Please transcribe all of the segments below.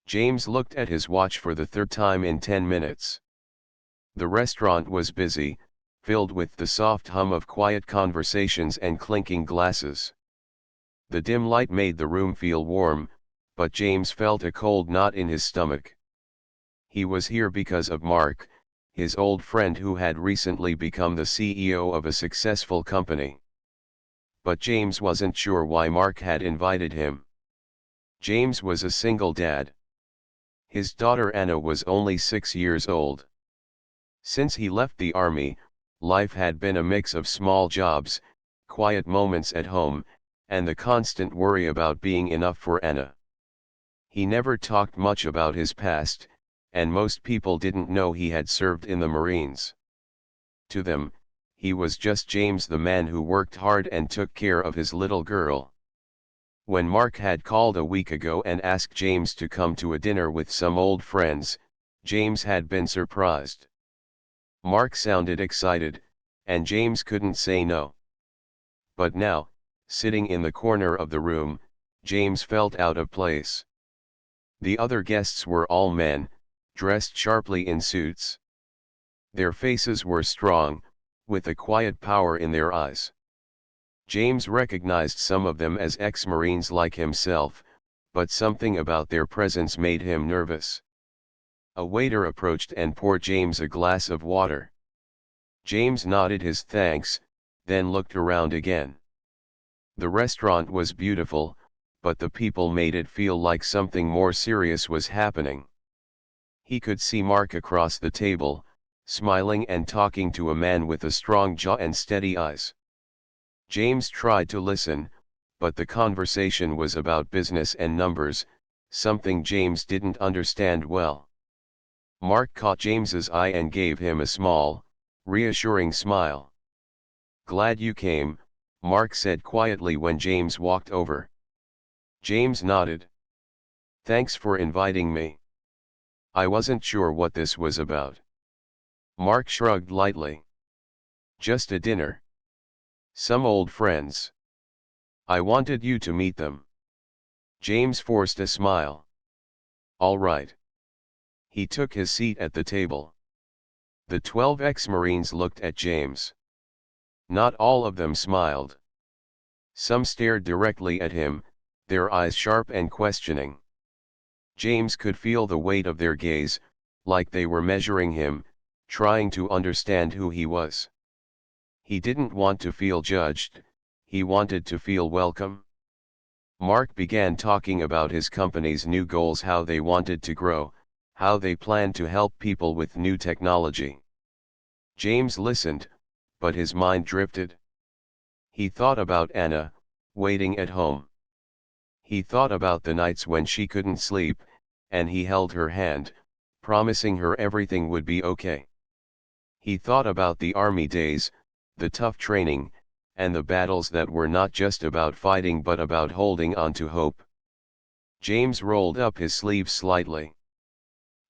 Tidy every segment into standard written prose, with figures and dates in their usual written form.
James looked at his watch for the third time in 10 minutes. The restaurant was busy, filled with the soft hum of quiet conversations and clinking glasses. The dim light made the room feel warm, but James felt a cold knot in his stomach. He was here because of Mark, his old friend who had recently become the CEO of a successful company. But James wasn't sure why Mark had invited him. James was a single dad. His daughter Anna was only 6 years old. Since he left the army, life had been a mix of small jobs, quiet moments at home, and the constant worry about being enough for Anna. He never talked much about his past, and most people didn't know he had served in the Marines. To them, he was just James, the man who worked hard and took care of his little girl. When Mark had called a week ago and asked James to come to a dinner with some old friends, James had been surprised. Mark sounded excited, and James couldn't say no. But now, sitting in the corner of the room, James felt out of place. The other guests were all men, dressed sharply in suits. Their faces were strong, with a quiet power in their eyes. James recognized some of them as ex-Marines like himself, but something about their presence made him nervous. A waiter approached and poured James a glass of water. James nodded his thanks, then looked around again. The restaurant was beautiful, but the people made it feel like something more serious was happening. He could see Mark across the table, smiling and talking to a man with a strong jaw and steady eyes. James tried to listen, but the conversation was about business and numbers, something James didn't understand well. Mark caught James's eye and gave him a small, reassuring smile. "Glad you came," Mark said quietly when James walked over. James nodded. "Thanks for inviting me. I wasn't sure what this was about." Mark shrugged lightly. "Just a dinner. Some old friends. I wanted you to meet them." James forced a smile. "All right." He took his seat at the table. The 12 ex-Marines looked at James. Not all of them smiled. Some stared directly at him, their eyes sharp and questioning. James could feel the weight of their gaze, like they were measuring him, trying to understand who he was. He didn't want to feel judged, he wanted to feel welcome. Mark began talking about his company's new goals, how they wanted to grow, how they planned to help people with new technology. James listened, but his mind drifted. He thought about Anna, waiting at home. He thought about the nights when she couldn't sleep, and he held her hand, promising her everything would be okay. He thought about the army days, the tough training, and the battles that were not just about fighting but about holding on to hope. James rolled up his sleeve slightly.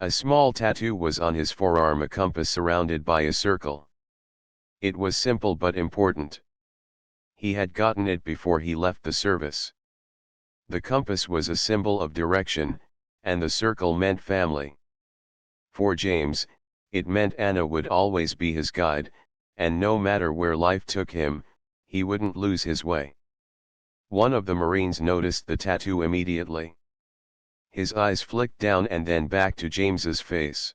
A small tattoo was on his forearm, a compass surrounded by a circle. It was simple but important. He had gotten it before he left the service. The compass was a symbol of direction, and the circle meant family. For James, it meant Anna would always be his guide, and no matter where life took him, he wouldn't lose his way. One of the Marines noticed the tattoo immediately. His eyes flicked down and then back to James's face.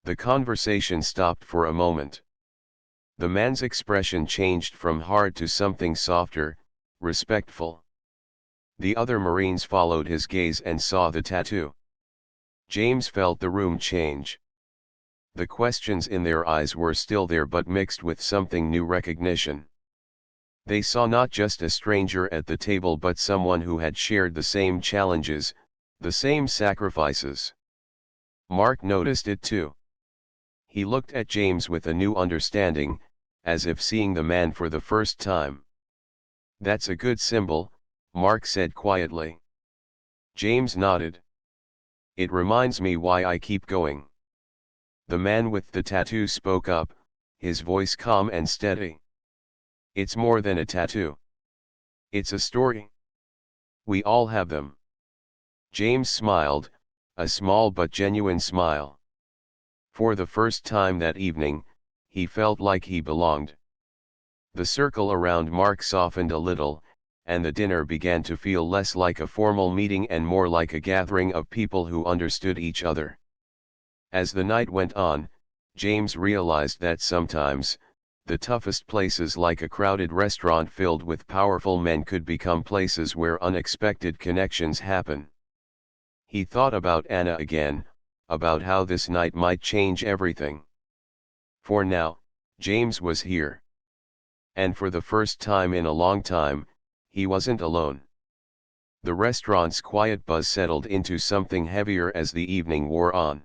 The conversation stopped for a moment. The man's expression changed from hard to something softer, respectful. The other Marines followed his gaze and saw the tattoo. James felt the room change. The questions in their eyes were still there but mixed with something new, recognition. They saw not just a stranger at the table but someone who had shared the same challenges, the same sacrifices. Mark noticed it too. He looked at James with a new understanding, as if seeing the man for the first time. "That's a good symbol," Mark said quietly. James nodded. "It reminds me why I keep going." The man with the tattoo spoke up, his voice calm and steady. "It's more than a tattoo. It's a story. We all have them." James smiled, a small but genuine smile. For the first time that evening, he felt like he belonged. The circle around Mark softened a little, and the dinner began to feel less like a formal meeting and more like a gathering of people who understood each other. As the night went on, James realized that sometimes, the toughest places like a crowded restaurant filled with powerful men could become places where unexpected connections happen. He thought about Anna again, about how this night might change everything. For now, James was here. And for the first time in a long time, he wasn't alone. The restaurant's quiet buzz settled into something heavier as the evening wore on.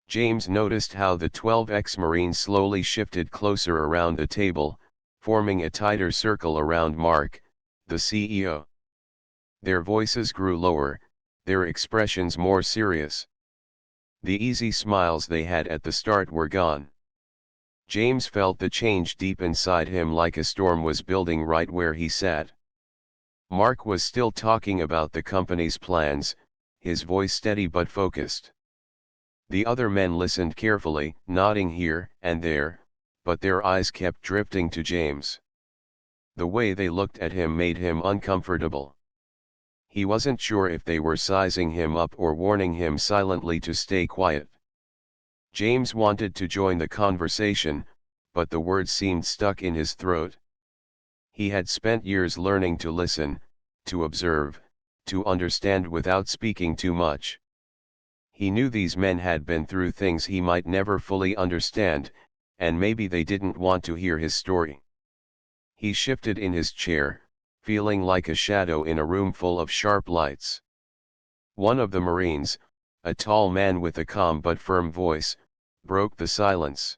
James noticed how the 12 ex-Marines slowly shifted closer around the table, forming a tighter circle around Mark, the CEO. Their voices grew lower, their expressions more serious. The easy smiles they had at the start were gone. James felt the change deep inside him, like a storm was building right where he sat. Mark was still talking about the company's plans, his voice steady but focused. The other men listened carefully, nodding here and there, but their eyes kept drifting to James. The way they looked at him made him uncomfortable. He wasn't sure if they were sizing him up or warning him silently to stay quiet. James wanted to join the conversation, but the words seemed stuck in his throat. He had spent years learning to listen, to observe, to understand without speaking too much. He knew these men had been through things he might never fully understand, and maybe they didn't want to hear his story. He shifted in his chair, feeling like a shadow in a room full of sharp lights. One of the Marines, a tall man with a calm but firm voice, broke the silence.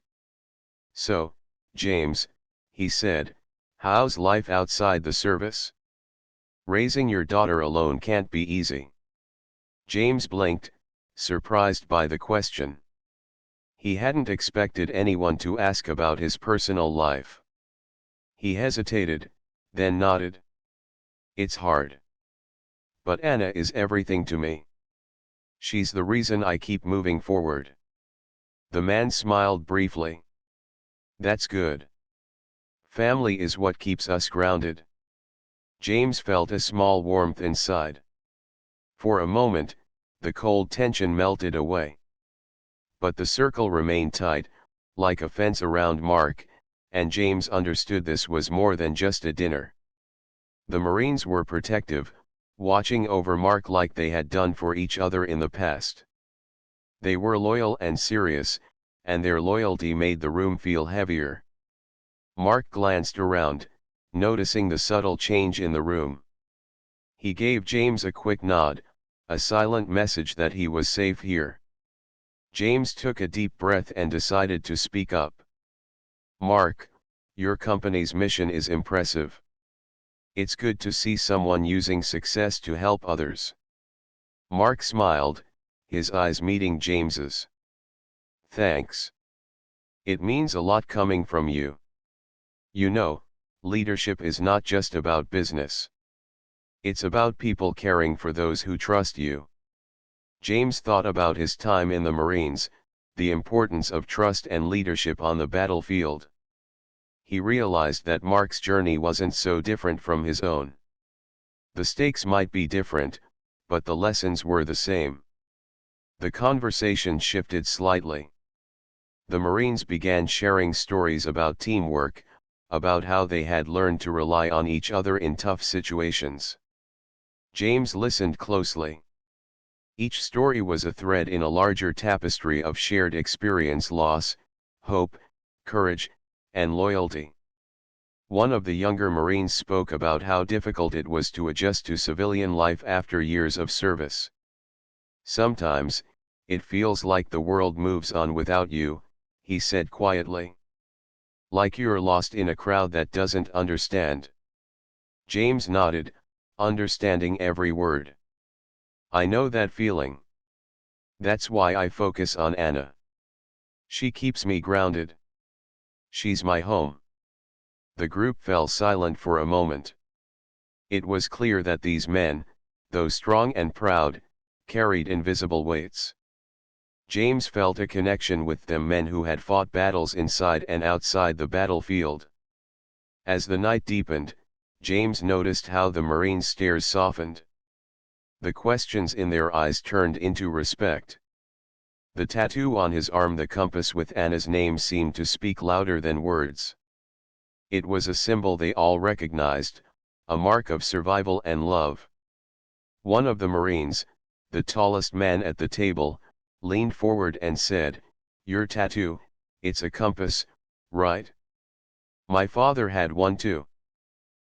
"So, James," he said, "how's life outside the service? Raising your daughter alone can't be easy." James blinked, surprised by the question. He hadn't expected anyone to ask about his personal life. He hesitated, then nodded. "It's hard. But Anna is everything to me. She's the reason I keep moving forward." The man smiled briefly. "That's good. Family is what keeps us grounded." James felt a small warmth inside. For a moment, the cold tension melted away. But the circle remained tight, like a fence around Mark, and James understood this was more than just a dinner. The Marines were protective, watching over Mark like they had done for each other in the past. They were loyal and serious, and their loyalty made the room feel heavier. Mark glanced around, noticing the subtle change in the room. He gave James a quick nod, a silent message that he was safe here. James took a deep breath and decided to speak up. "Mark, your company's mission is impressive. It's good to see someone using success to help others." Mark smiled, his eyes meeting James's. "Thanks. It means a lot coming from you. You know, leadership is not just about business. It's about people caring for those who trust you." James thought about his time in the Marines, the importance of trust and leadership on the battlefield. He realized that Mark's journey wasn't so different from his own. The stakes might be different, but the lessons were the same. The conversation shifted slightly. The Marines began sharing stories about teamwork, about how they had learned to rely on each other in tough situations. James listened closely. Each story was a thread in a larger tapestry of shared experience: loss, hope, courage, and loyalty. One of the younger Marines spoke about how difficult it was to adjust to civilian life after years of service. "Sometimes, it feels like the world moves on without you," he said quietly. "Like you're lost in a crowd that doesn't understand." James nodded, understanding every word. "I know that feeling. That's why I focus on Anna. She keeps me grounded. She's my home." The group fell silent for a moment. It was clear that these men, though strong and proud, carried invisible weights. James felt a connection with them, men who had fought battles inside and outside the battlefield. As the night deepened, James noticed how the Marines' stares softened. The questions in their eyes turned into respect. The tattoo on his arm, the compass with Anna's name, seemed to speak louder than words. It was a symbol they all recognized, a mark of survival and love. One of the Marines, the tallest man at the table, leaned forward and said, "Your tattoo, it's a compass, right? My father had one too.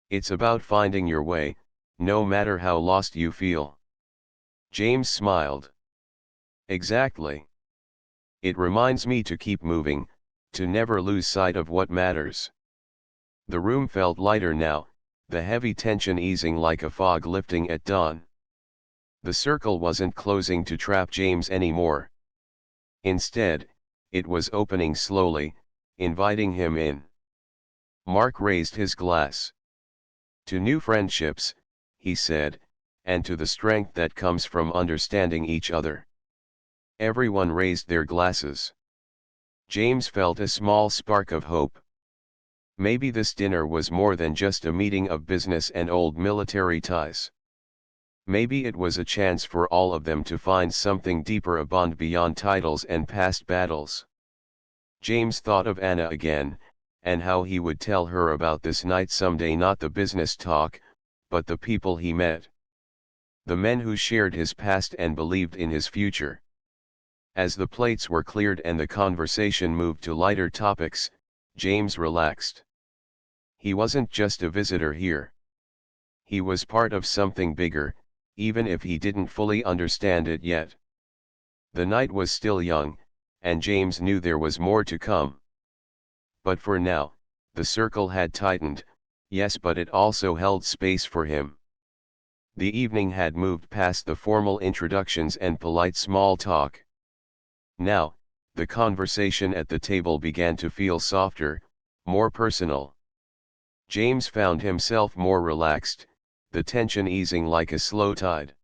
It's about finding your way, no matter how lost you feel." James smiled. "Exactly. It reminds me to keep moving, to never lose sight of what matters." The room felt lighter now, the heavy tension easing like a fog lifting at dawn. The circle wasn't closing to trap James anymore. Instead, it was opening slowly, inviting him in. Mark raised his glass. "To new friendships," he said, "and to the strength that comes from understanding each other." Everyone raised their glasses. James felt a small spark of hope. Maybe this dinner was more than just a meeting of business and old military ties. Maybe it was a chance for all of them to find something deeper, a bond beyond titles and past battles. James thought of Anna again, and how he would tell her about this night someday, not the business talk, but the people he met. The men who shared his past and believed in his future. As the plates were cleared and the conversation moved to lighter topics, James relaxed. He wasn't just a visitor here. He was part of something bigger, even if he didn't fully understand it yet. The night was still young, and James knew there was more to come. But for now, the circle had tightened, yes, but it also held space for him. The evening had moved past the formal introductions and polite small talk. Now, the conversation at the table began to feel softer, more personal. James found himself more relaxed, the tension easing like a slow tide.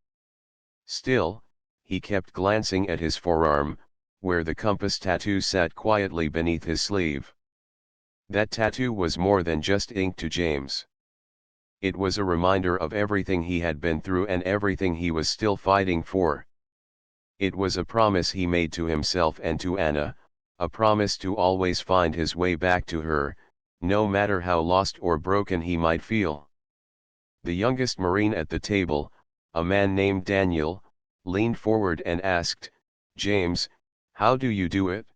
Still, he kept glancing at his forearm, where the compass tattoo sat quietly beneath his sleeve. That tattoo was more than just ink to James. It was a reminder of everything he had been through and everything he was still fighting for. It was a promise he made to himself and to Anna, a promise to always find his way back to her, no matter how lost or broken he might feel. The youngest Marine at the table, a man named Daniel, leaned forward and asked, "James, how do you do it?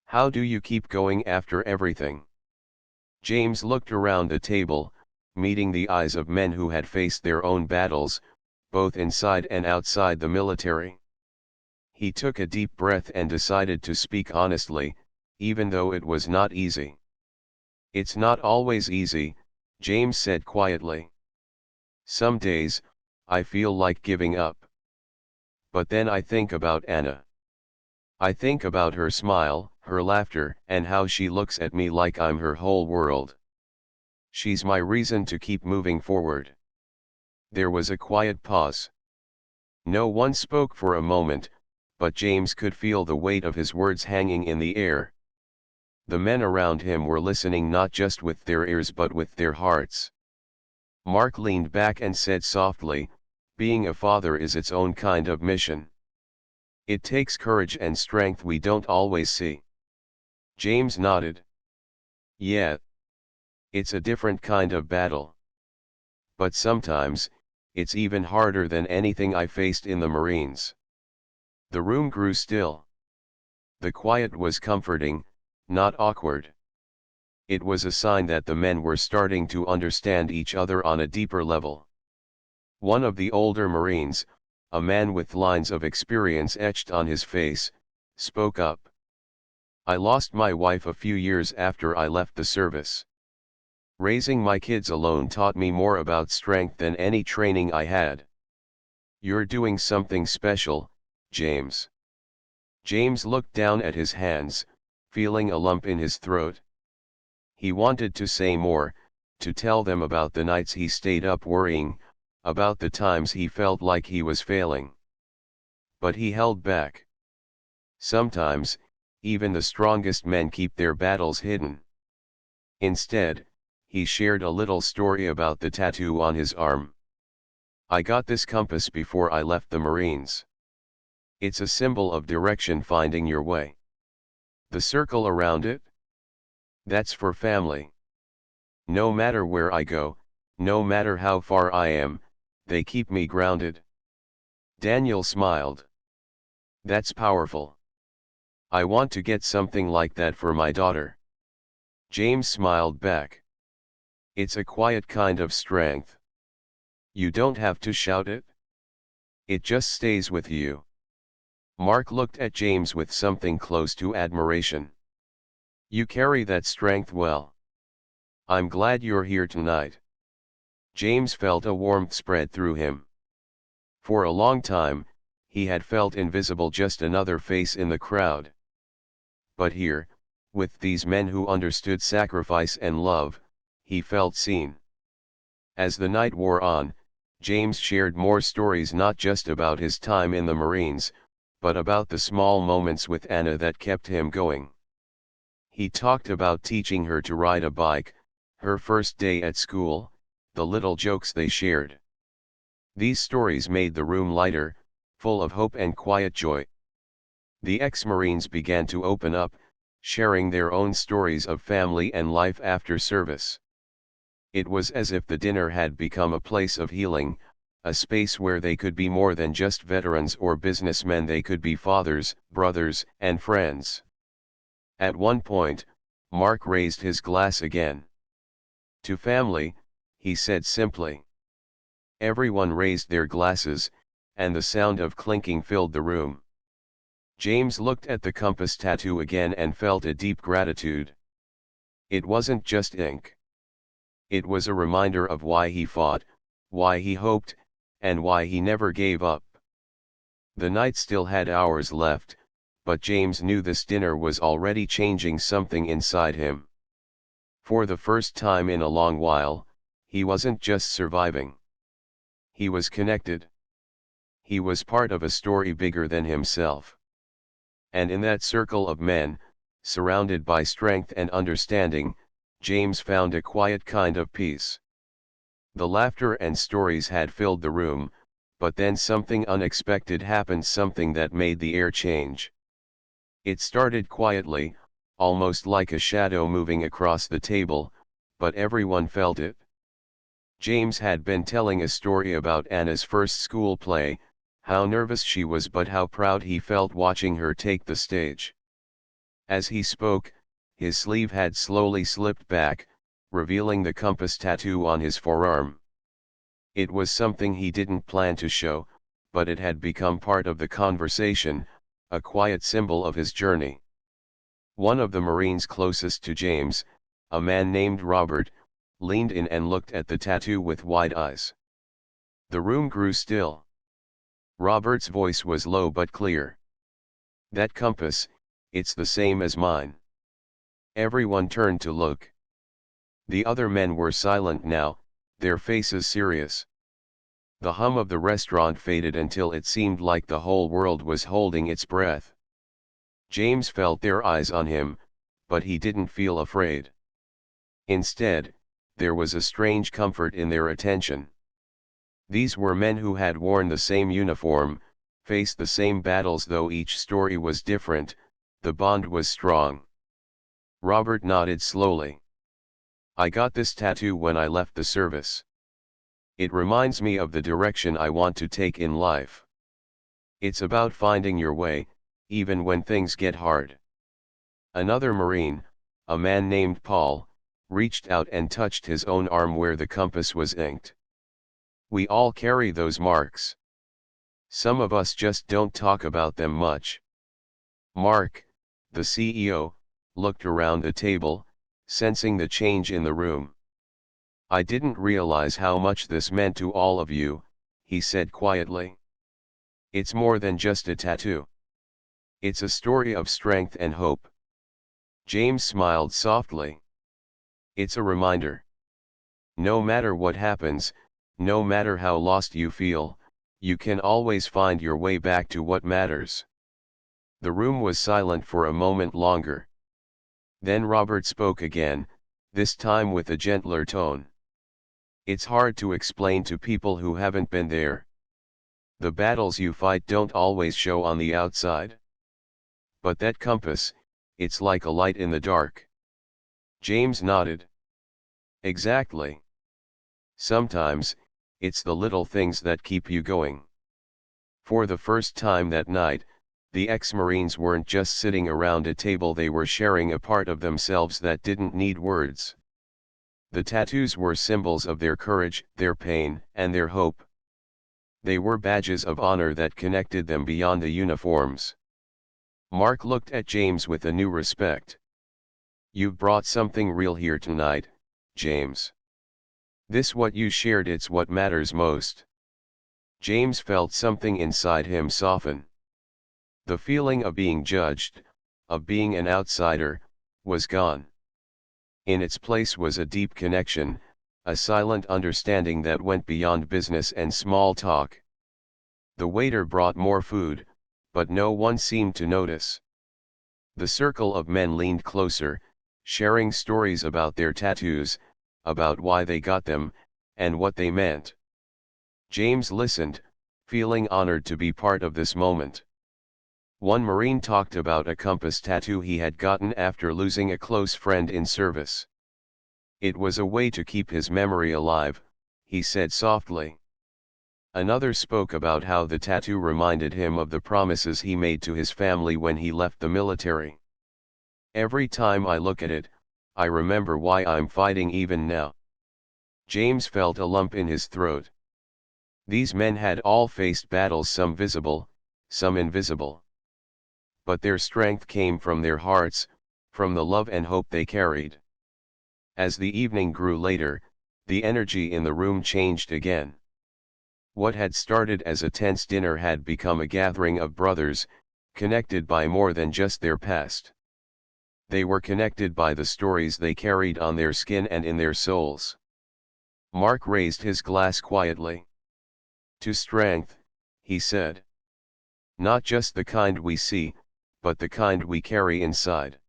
How do you keep going after everything?" James looked around the table, meeting the eyes of men who had faced their own battles, both inside and outside the military. He took a deep breath and decided to speak honestly, even though it was not easy. "It's not always easy," James said quietly. "Some days, I feel like giving up. But then I think about Anna. I think about her smile, her laughter, and how she looks at me like I'm her whole world. She's my reason to keep moving forward." There was a quiet pause. No one spoke for a moment, but James could feel the weight of his words hanging in the air. The men around him were listening not just with their ears but with their hearts. Mark leaned back and said softly, "Being a father is its own kind of mission. It takes courage and strength we don't always see." James nodded. "Yeah. It's a different kind of battle. But sometimes, it's even harder than anything I faced in the Marines." The room grew still. The quiet was comforting, not awkward. It was a sign that the men were starting to understand each other on a deeper level. One of the older Marines, a man with lines of experience etched on his face, spoke up. "I lost my wife a few years after I left the service. Raising my kids alone taught me more about strength than any training I had. You're doing something special, James." James looked down at his hands, feeling a lump in his throat. He wanted to say more, to tell them about the nights he stayed up worrying, about the times he felt like he was failing. But he held back. Sometimes, even the strongest men keep their battles hidden. Instead, he shared a little story about the tattoo on his arm. "I got this compass before I left the Marines. It's a symbol of direction, finding your way. The circle around it? That's for family. No matter where I go, no matter how far I am, they keep me grounded." Daniel smiled. "That's powerful. I want to get something like that for my daughter." James smiled back. "It's a quiet kind of strength. You don't have to shout it. It just stays with you." Mark looked at James with something close to admiration. "You carry that strength well. I'm glad you're here tonight." James felt a warmth spread through him. For a long time, he had felt invisible, just another face in the crowd. But here, with these men who understood sacrifice and love, he felt seen. As the night wore on, James shared more stories, not just about his time in the Marines, but about the small moments with Anna that kept him going. He talked about teaching her to ride a bike, her first day at school, the little jokes they shared. These stories made the room lighter, full of hope and quiet joy. The ex-Marines began to open up, sharing their own stories of family and life after service. It was as if the dinner had become a place of healing, a space where they could be more than just veterans or businessmen. They could be fathers, brothers, and friends. At one point, Mark raised his glass again. "To family," he said simply. Everyone raised their glasses, and the sound of clinking filled the room. James looked at the compass tattoo again and felt a deep gratitude. It wasn't just ink. It was a reminder of why he fought, why he hoped, and why he never gave up. The night still had hours left, but James knew this dinner was already changing something inside him. For the first time in a long while, he wasn't just surviving. He was connected. He was part of a story bigger than himself. And in that circle of men, surrounded by strength and understanding, James found a quiet kind of peace. The laughter and stories had filled the room, but then something unexpected happened, something that made the air change. It started quietly, almost like a shadow moving across the table, but everyone felt it. James had been telling a story about Anna's first school play, how nervous she was but how proud he felt watching her take the stage. As he spoke, his sleeve had slowly slipped back, revealing the compass tattoo on his forearm. It was something he didn't plan to show, but it had become part of the conversation, a quiet symbol of his journey. One of the Marines closest to James, a man named Robert, leaned in and looked at the tattoo with wide eyes. The room grew still. Robert's voice was low but clear. "That compass, it's the same as mine." Everyone turned to look. The other men were silent now, their faces serious. The hum of the restaurant faded until it seemed like the whole world was holding its breath. James felt their eyes on him, but he didn't feel afraid. Instead, there was a strange comfort in their attention. These were men who had worn the same uniform, faced the same battles. Though each story was different, the bond was strong. Robert nodded slowly. "I got this tattoo when I left the service. It reminds me of the direction I want to take in life. It's about finding your way, even when things get hard." Another Marine, a man named Paul, reached out and touched his own arm where the compass was inked. "We all carry those marks. Some of us just don't talk about them much." Mark, the CEO, looked around the table, sensing the change in the room. "I didn't realize how much this meant to all of you," he said quietly. "It's more than just a tattoo. It's a story of strength and hope." James smiled softly. "It's a reminder. No matter what happens, no matter how lost you feel, You can always find your way back to what matters. The room was silent for a moment longer. Then Robert spoke again, this time with a gentler tone. It's hard to explain to people who haven't been there. The battles you fight don't always show on the outside. But that compass, it's like a light in the dark. James nodded. Exactly. Sometimes, it's the little things that keep you going. For the first time that night, the ex-Marines weren't just sitting around a table, they were sharing a part of themselves that didn't need words. The tattoos were symbols of their courage, their pain, and their hope. They were badges of honor that connected them beyond the uniforms. Mark looked at James with a new respect. You've brought something real here tonight, James. This what you shared, it's what matters most. James felt something inside him soften. The feeling of being judged, of being an outsider, was gone. In its place was a deep connection, a silent understanding that went beyond business and small talk. The waiter brought more food, but no one seemed to notice. The circle of men leaned closer, sharing stories about their tattoos, about why they got them, and what they meant. James listened, feeling honored to be part of this moment. One Marine talked about a compass tattoo he had gotten after losing a close friend in service. It was a way to keep his memory alive, he said softly. Another spoke about how the tattoo reminded him of the promises he made to his family when he left the military. Every time I look at it, I remember why I'm fighting even now. James felt a lump in his throat. These men had all faced battles, some visible, some invisible. But their strength came from their hearts, from the love and hope they carried. As the evening grew later, the energy in the room changed again. What had started as a tense dinner had become a gathering of brothers, connected by more than just their past. They were connected by the stories they carried on their skin and in their souls. Mark raised his glass quietly. To strength, he said. Not just the kind we see, but the kind we carry inside.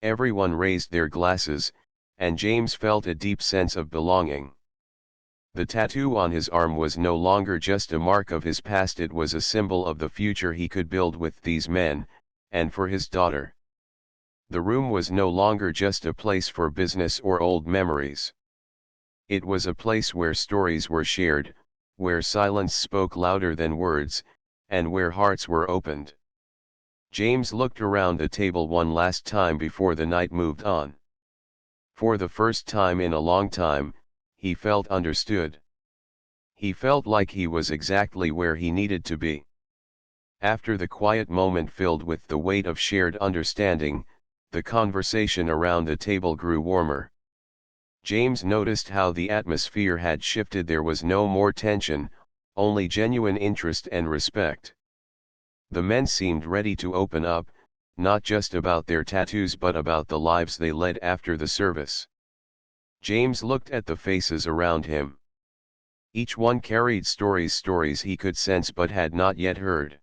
Everyone raised their glasses, and James felt a deep sense of belonging. The tattoo on his arm was no longer just a mark of his past, it was a symbol of the future he could build with these men, and for his daughter. The room was no longer just a place for business or old memories. It was a place where stories were shared, where silence spoke louder than words, and where hearts were opened. James looked around the table one last time before the night moved on. For the first time in a long time, he felt understood. He felt like he was exactly where he needed to be. After the quiet moment filled with the weight of shared understanding, the conversation around the table grew warmer. James noticed how the atmosphere had shifted. There was no more tension, only genuine interest and respect. The men seemed ready to open up, not just about their tattoos but about the lives they led after the service. James looked at the faces around him. Each one carried stories he could sense but had not yet heard.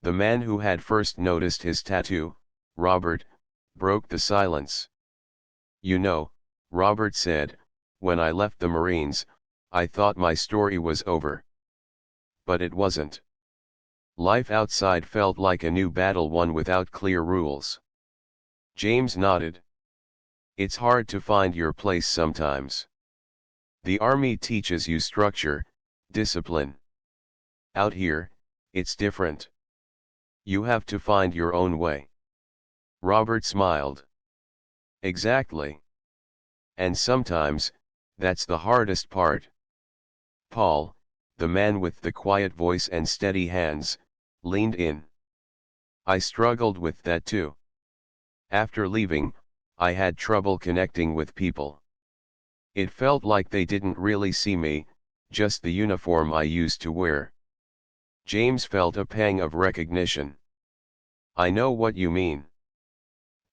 The man who had first noticed his tattoo, Robert, broke the silence. You know, Robert said, when I left the Marines, I thought my story was over. But it wasn't. Life outside felt like a new battle, one without clear rules. James nodded. It's hard to find your place sometimes. The army teaches you structure, discipline. Out here, it's different. You have to find your own way. Robert smiled. Exactly. And sometimes, that's the hardest part. Paul, the man with the quiet voice and steady hands, leaned in. I struggled with that too. After leaving, I had trouble connecting with people. It felt like they didn't really see me, just the uniform I used to wear. James felt a pang of recognition. I know what you mean.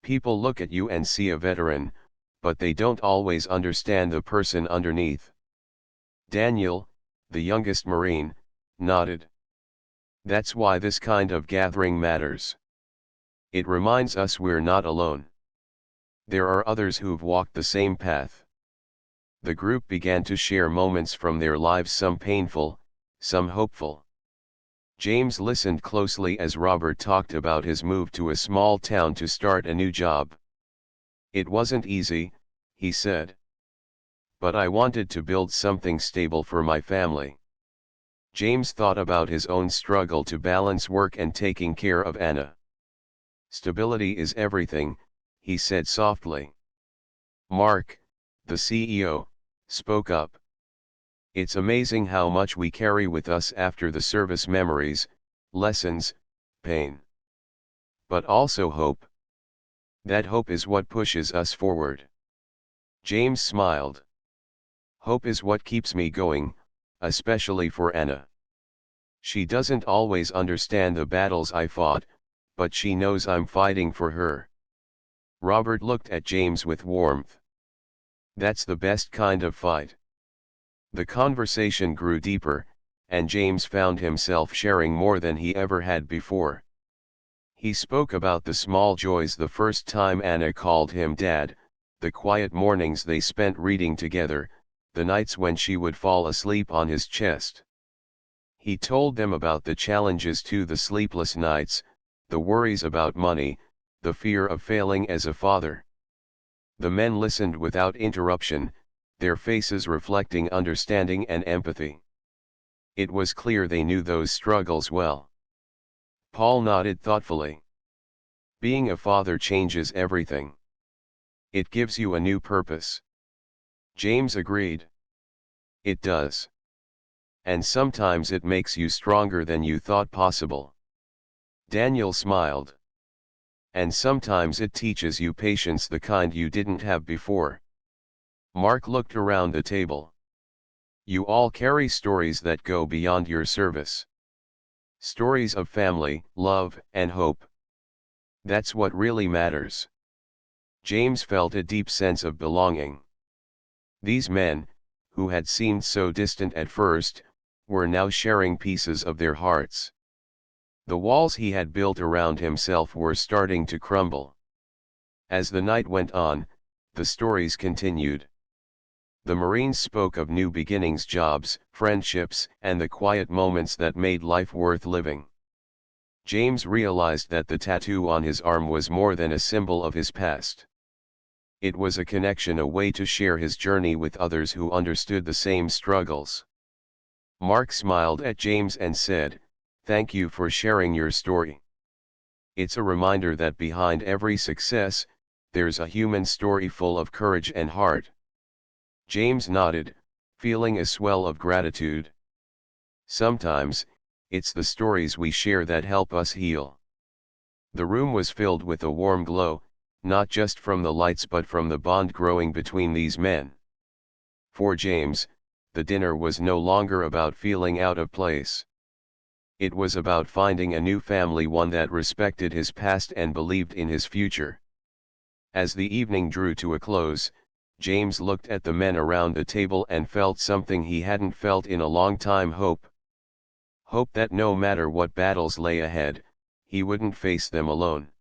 People look at you and see a veteran, but they don't always understand the person underneath. Daniel, the youngest Marine, nodded. That's why this kind of gathering matters. It reminds us we're not alone. There are others who've walked the same path. The group began to share moments from their lives, some painful, some hopeful. James listened closely as Robert talked about his move to a small town to start a new job. It wasn't easy, he said. But I wanted to build something stable for my family. James thought about his own struggle to balance work and taking care of Anna. Stability is everything, he said softly. Mark, the CEO, spoke up. It's amazing how much we carry with us after the service: memories, lessons, pain. But also hope. That hope is what pushes us forward. James smiled. Hope is what keeps me going, especially for Anna. She doesn't always understand the battles I fought, but she knows I'm fighting for her. Robert looked at James with warmth. That's the best kind of fight. The conversation grew deeper, and James found himself sharing more than he ever had before. He spoke about the small joys: the first time Anna called him Dad, the quiet mornings they spent reading together, the nights when she would fall asleep on his chest. He told them about the challenges too: the sleepless nights, the worries about money, the fear of failing as a father. The men listened without interruption, their faces reflecting understanding and empathy. It was clear they knew those struggles well. Paul nodded thoughtfully. Being a father changes everything. It gives you a new purpose. James agreed. It does. And sometimes it makes you stronger than you thought possible. Daniel smiled. And sometimes it teaches you patience, the kind you didn't have before. Mark looked around the table. You all carry stories that go beyond your service. Stories of family, love, and hope. That's what really matters. James felt a deep sense of belonging. These men, who had seemed so distant at first, were now sharing pieces of their hearts. The walls he had built around himself were starting to crumble. As the night went on, the stories continued. The Marines spoke of new beginnings, jobs, friendships, and the quiet moments that made life worth living. James realized that the tattoo on his arm was more than a symbol of his past. It was a connection, a way to share his journey with others who understood the same struggles. Mark smiled at James and said, "Thank you for sharing your story. It's a reminder that behind every success, there's a human story full of courage and heart." James nodded, feeling a swell of gratitude. Sometimes, it's the stories we share that help us heal. The room was filled with a warm glow, not just from the lights but from the bond growing between these men. For James, the dinner was no longer about feeling out of place. It was about finding a new family, one that respected his past and believed in his future. As the evening drew to a close, James looked at the men around the table and felt something he hadn't felt in a long time: hope. Hope that no matter what battles lay ahead, he wouldn't face them alone.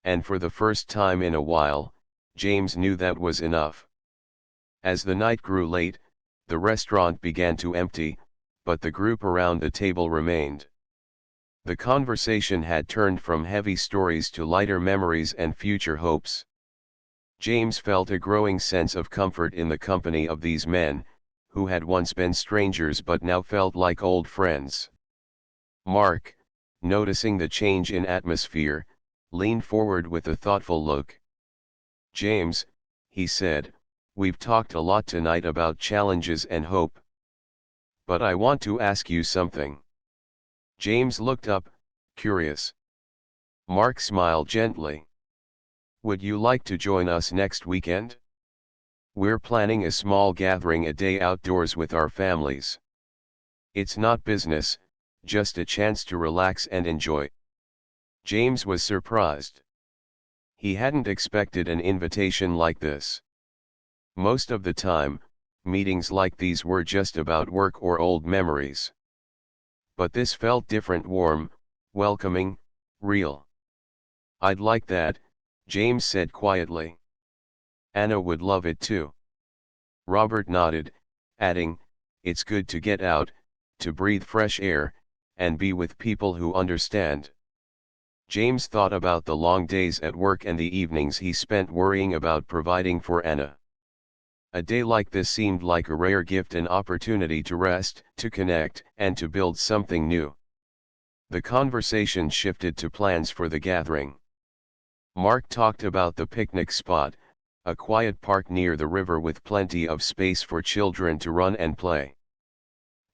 And for the first time in a while, James knew that was enough. As the night grew late, the restaurant began to empty, but the group around the table remained. The conversation had turned from heavy stories to lighter memories and future hopes. James felt a growing sense of comfort in the company of these men, who had once been strangers but now felt like old friends. Mark, noticing the change in atmosphere, leaned forward with a thoughtful look. "James," he said, "we've talked a lot tonight about challenges and hope. But I want to ask you something." James looked up, curious. Mark smiled gently. "Would you like to join us next weekend? We're planning a small gathering, a day outdoors with our families. It's not business, just a chance to relax and enjoy." James was surprised. He hadn't expected an invitation like this. Most of the time, meetings like these were just about work or old memories. But this felt different, warm, welcoming, real. "I'd like that," James said quietly. "Anna would love it too." Robert nodded, adding, "It's good to get out, to breathe fresh air, and be with people who understand." James thought about the long days at work and the evenings he spent worrying about providing for Anna. A day like this seemed like a rare gift, an opportunity to rest, to connect, and to build something new. The conversation shifted to plans for the gathering. Mark talked about the picnic spot, a quiet park near the river with plenty of space for children to run and play.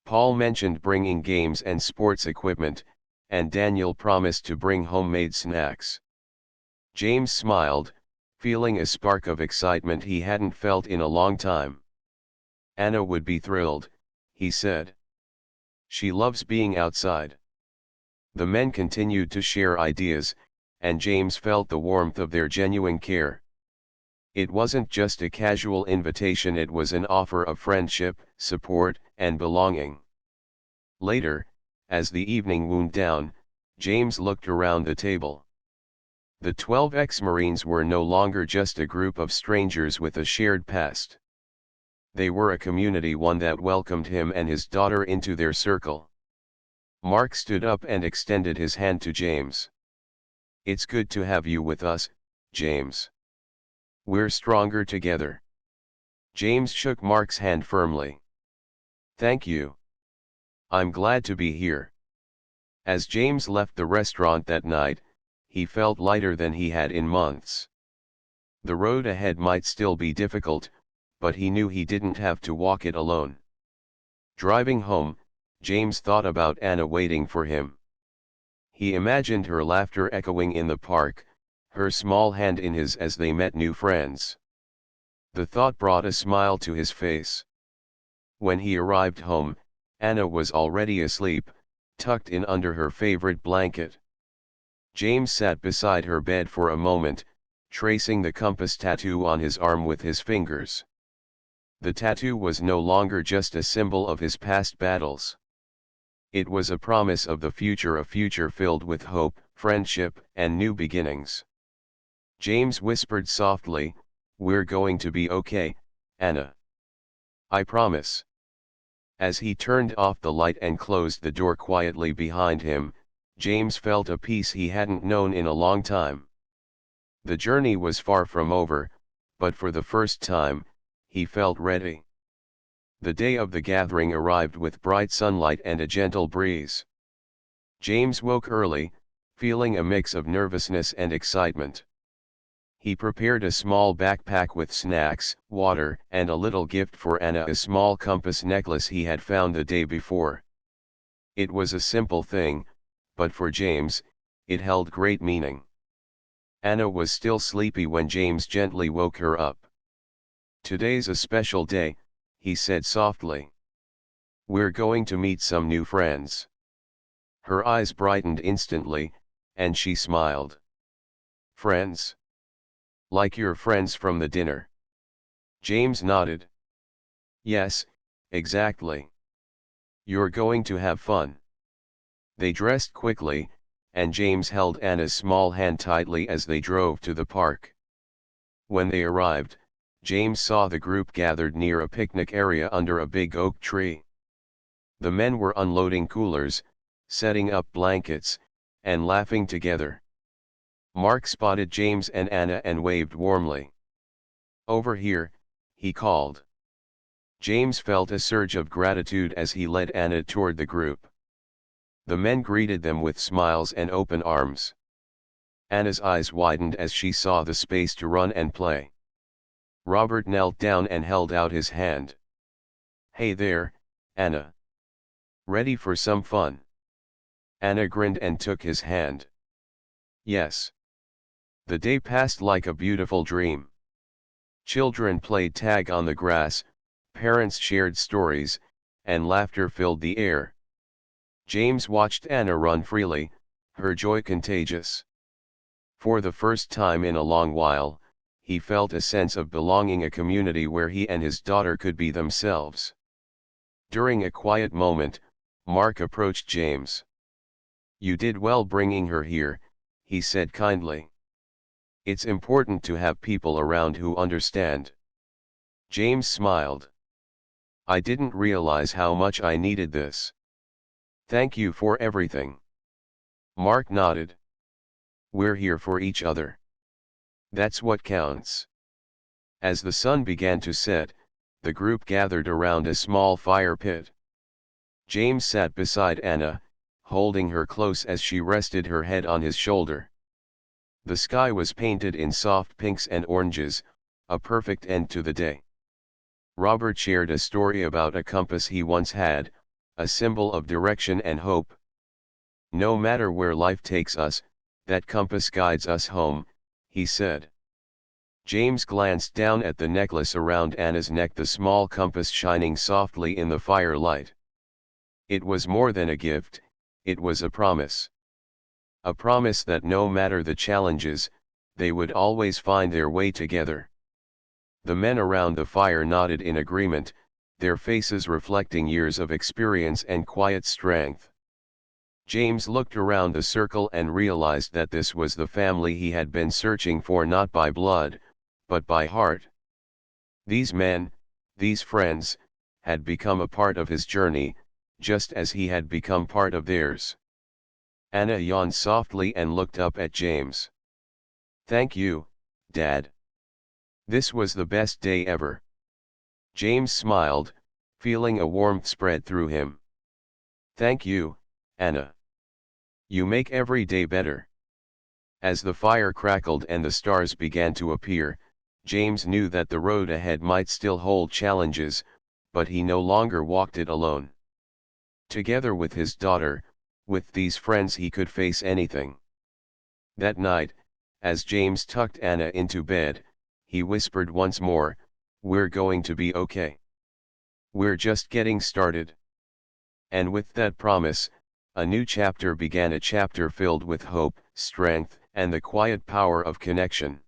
Paul mentioned bringing games and sports equipment, and Daniel promised to bring homemade snacks. James smiled, feeling a spark of excitement he hadn't felt in a long time. "Anna would be thrilled," he said. "She loves being outside." The men continued to share ideas, and James felt the warmth of their genuine care. It wasn't just a casual invitation, it was an offer of friendship, support, and belonging. Later, as the evening wound down, James looked around the table. The 12 ex-Marines were no longer just a group of strangers with a shared past. They were a community, one that welcomed him and his daughter into their circle. Mark stood up and extended his hand to James. "It's good to have you with us, James. We're stronger together." James shook Mark's hand firmly. "Thank you. I'm glad to be here." As James left the restaurant that night, he felt lighter than he had in months. The road ahead might still be difficult, but he knew he didn't have to walk it alone. Driving home, James thought about Anna waiting for him. He imagined her laughter echoing in the park, her small hand in his as they met new friends. The thought brought a smile to his face. When he arrived home, Anna was already asleep, tucked in under her favorite blanket. James sat beside her bed for a moment, tracing the compass tattoo on his arm with his fingers. The tattoo was no longer just a symbol of his past battles. It was a promise of the future, a future filled with hope, friendship, and new beginnings. James whispered softly, "We're going to be okay, Anna. I promise." As he turned off the light and closed the door quietly behind him, James felt a peace he hadn't known in a long time. The journey was far from over, but for the first time, he felt ready. The day of the gathering arrived with bright sunlight and a gentle breeze. James woke early, feeling a mix of nervousness and excitement. He prepared a small backpack with snacks, water, and a little gift for Anna, a small compass necklace he had found the day before. It was a simple thing, but for James, it held great meaning. Anna was still sleepy when James gently woke her up. "Today's a special day," he said softly. "We're going to meet some new friends." Her eyes brightened instantly, and she smiled. "Friends? Like your friends from the dinner?" James nodded. "Yes, exactly. You're going to have fun." They dressed quickly, and James held Anna's small hand tightly as they drove to the park. When they arrived, James saw the group gathered near a picnic area under a big oak tree. The men were unloading coolers, setting up blankets, and laughing together. Mark spotted James and Anna and waved warmly. "Over here," he called. James felt a surge of gratitude as he led Anna toward the group. The men greeted them with smiles and open arms. Anna's eyes widened as she saw the space to run and play. Robert knelt down and held out his hand. "Hey there, Anna. Ready for some fun?" Anna grinned and took his hand. "Yes." The day passed like a beautiful dream. Children played tag on the grass, parents shared stories, and laughter filled the air. James watched Anna run freely, her joy contagious. For the first time in a long while, he felt a sense of belonging, a community where he and his daughter could be themselves. During a quiet moment, Mark approached James. "You did well bringing her here," he said kindly. "It's important to have people around who understand." James smiled. "I didn't realize how much I needed this. Thank you for everything." Mark nodded. "We're here for each other. That's what counts." As the sun began to set, the group gathered around a small fire pit. James sat beside Anna, holding her close as she rested her head on his shoulder. The sky was painted in soft pinks and oranges, a perfect end to the day. Robert shared a story about a compass he once had, a symbol of direction and hope. "No matter where life takes us, that compass guides us home," he said. James glanced down at the necklace around Anna's neck, the small compass shining softly in the firelight. It was more than a gift, it was a promise. A promise that no matter the challenges, they would always find their way together. The men around the fire nodded in agreement, their faces reflecting years of experience and quiet strength. James looked around the circle and realized that this was the family he had been searching for, not by blood, but by heart. These men, these friends, had become a part of his journey, just as he had become part of theirs. Anna yawned softly and looked up at James. "Thank you, Dad. This was the best day ever." James smiled, feeling a warmth spread through him. "Thank you, Anna. You make every day better." As the fire crackled and the stars began to appear, James knew that the road ahead might still hold challenges, but he no longer walked it alone. Together with his daughter, with these friends, he could face anything. That night, as James tucked Anna into bed, he whispered once more, "We're going to be okay. We're just getting started." And with that promise, a new chapter began, a chapter filled with hope, strength, and the quiet power of connection.